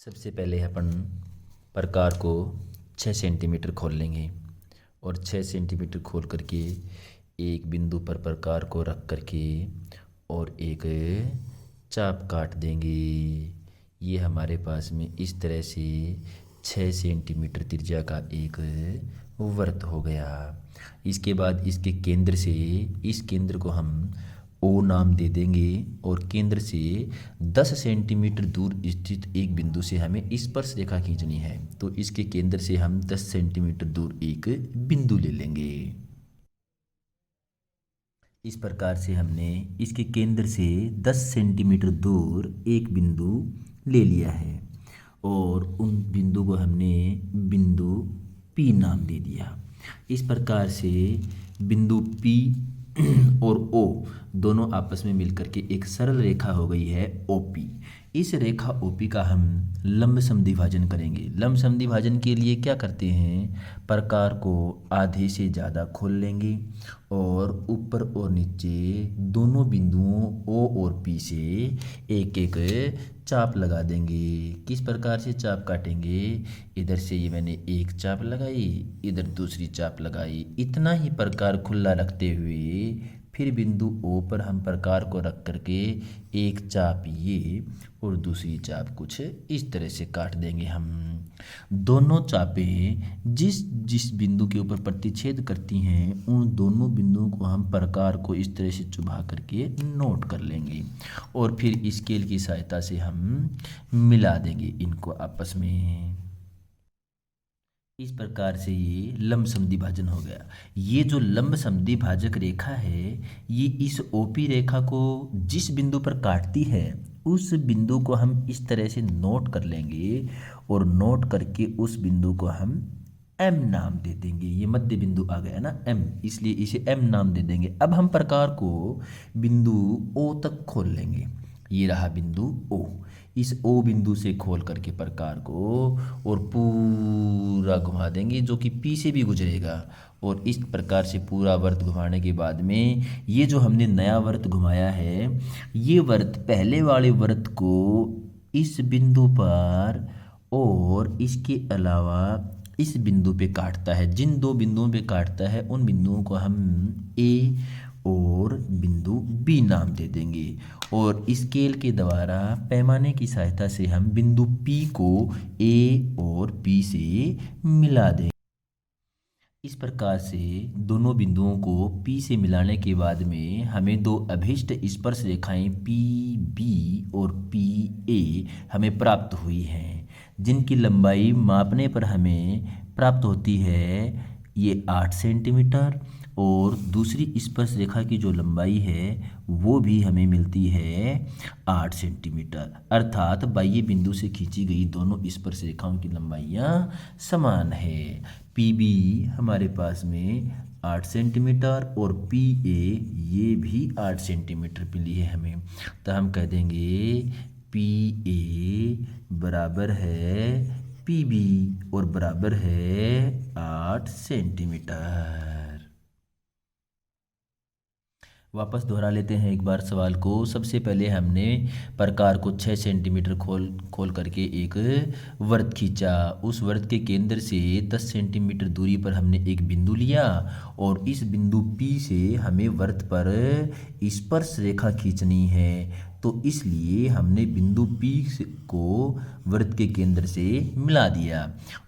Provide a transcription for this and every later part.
सबसे पहले अपन प्रकार को 6 सेंटीमीटर खोल लेंगे और 6 सेंटीमीटर खोल करके एक बिंदु पर प्रकार को रख करके और एक चाप काट देंगे। ये हमारे पास में इस तरह से 6 सेंटीमीटर त्रिज्या का एक वृत्त हो गया। इसके बाद इसके केंद्र से इस केंद्र को हम ओ नाम दे देंगे और केंद्र से 10 सेंटीमीटर दूर स्थित एक बिंदु से हमें स्पर्श रेखा खींचनी है, तो इसके केंद्र से हम 10 सेंटीमीटर दूर एक बिंदु ले लेंगे। इस प्रकार से हमने इसके केंद्र से 10 सेंटीमीटर दूर एक बिंदु ले लिया है और उन बिंदु को हमने बिंदु P नाम दे दिया। इस प्रकार से बिंदु P और O दोनों आपस में मिलकर के एक सरल रेखा हो गई है OP। इस रेखा OP का हम लंब समद्विभाजन करेंगे। लंब समद्विभाजन के लिए क्या करते हैं, प्रकार को आधे से ज़्यादा खोल लेंगे और ऊपर और नीचे दोनों बिंदुओं O और P से एक एक चाप लगा देंगे। किस प्रकार से चाप काटेंगे, इधर से ये मैंने एक चाप लगाई, इधर दूसरी चाप लगाई। इतना ही प्रकार खुला रखते हुए फिर बिंदु O पर हम प्रकार को रख करके एक चाप ये और दूसरी चाप कुछ इस तरह से काट देंगे। हम दोनों चापें जिस जिस बिंदु के ऊपर प्रतिच्छेद करती हैं उन दोनों बिंदुओं को हम प्रकार को इस तरह से चुभा करके नोट कर लेंगे और फिर स्केल की सहायता से हम मिला देंगे इनको आपस में। इस प्रकार से ये लंब समद्विभाजन हो गया। ये जो लंब समद्विभाजक रेखा है ये इस OP रेखा को जिस बिंदु पर काटती है उस बिंदु को हम इस तरह से नोट कर लेंगे और नोट करके उस बिंदु को हम M नाम दे देंगे। ये मध्य बिंदु आ गया ना M, इसलिए इसे M नाम दे देंगे। अब हम प्रकार को बिंदु O तक खोल लेंगे। ये रहा बिंदु O। इस O बिंदु से खोल करके प्रकार को और पूरा घुमा देंगे जो कि P से भी गुजरेगा और इस प्रकार से पूरा वृत्त घुमाने के बाद में ये जो हमने नया वृत्त घुमाया है ये वृत्त पहले वाले वृत्त को इस बिंदु पर और इसके अलावा इस बिंदु पे काटता है। जिन दो बिंदुओं पे काटता है उन बिंदुओं को हम A और बिंदु B नाम दे देंगे और स्केल के द्वारा पैमाने की सहायता से हम बिंदु P को A और B से मिला देंगे। इस प्रकार से दोनों बिंदुओं को P से मिलाने के बाद में हमें दो अभीष्ट स्पर्श रेखाएं PB और PA हमें प्राप्त हुई हैं, जिनकी लंबाई मापने पर हमें प्राप्त होती है ये 8 सेंटीमीटर और दूसरी स्पर्श रेखा की जो लंबाई है वो भी हमें मिलती है 8 सेंटीमीटर। अर्थात बाह्य बिंदु से खींची गई दोनों स्पर्श रेखाओं की लंबाइयाँ समान है। PB हमारे पास में 8 सेंटीमीटर और PA ये भी 8 सेंटीमीटर मिली है हमें, तो हम कह देंगे PA बराबर है PB और बराबर है 8 सेंटीमीटर। वापस दोहरा लेते हैं एक बार सवाल को। सबसे पहले हमने प्रकार को 6 सेंटीमीटर खोल करके एक वृत्त खींचा। उस वृत्त के केंद्र से 10 सेंटीमीटर दूरी पर हमने एक बिंदु लिया और इस बिंदु P से हमें वृत्त पर स्पर्श रेखा खींचनी है, तो इसलिए हमने बिंदु P को वृत्त के केंद्र से मिला दिया।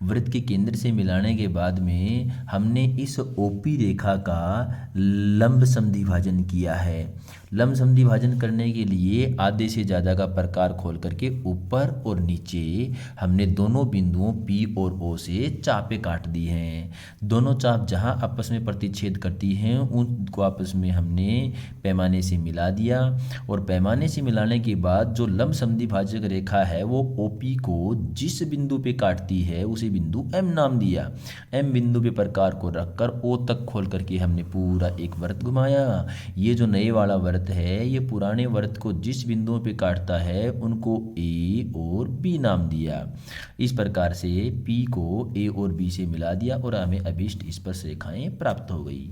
वृत्त के केंद्र से मिलाने के बाद में हमने इस OP रेखा का लंब समद्विभाजन किया है। लंब समद्विभाजन करने के लिए आधे से ज़्यादा का प्रकार खोल करके ऊपर और नीचे हमने दोनों बिंदुओं P और O से चापें काट दी हैं। दोनों चाप जहां आपस में प्रतिच्छेद करती हैं उनको आपस में हमने पैमाने से मिला दिया और पैमाने से मिलाने के बाद जो लंब समद्विभाजक रेखा है वो OP को जिस बिंदु पे काटती है उसे बिंदु M नाम दिया। M बिंदु पे प्रकार को रखकर O तक खोल करके हमने पूरा एक वृत्त घुमाया। ये जो नए वाला वृत्त है ये पुराने वृत्त को जिस बिंदुओं पे काटता है उनको A और B नाम दिया। इस प्रकार से P को A और B से मिला दिया और हमें अभीष्ट स्पर्श रेखाएं प्राप्त हो गई।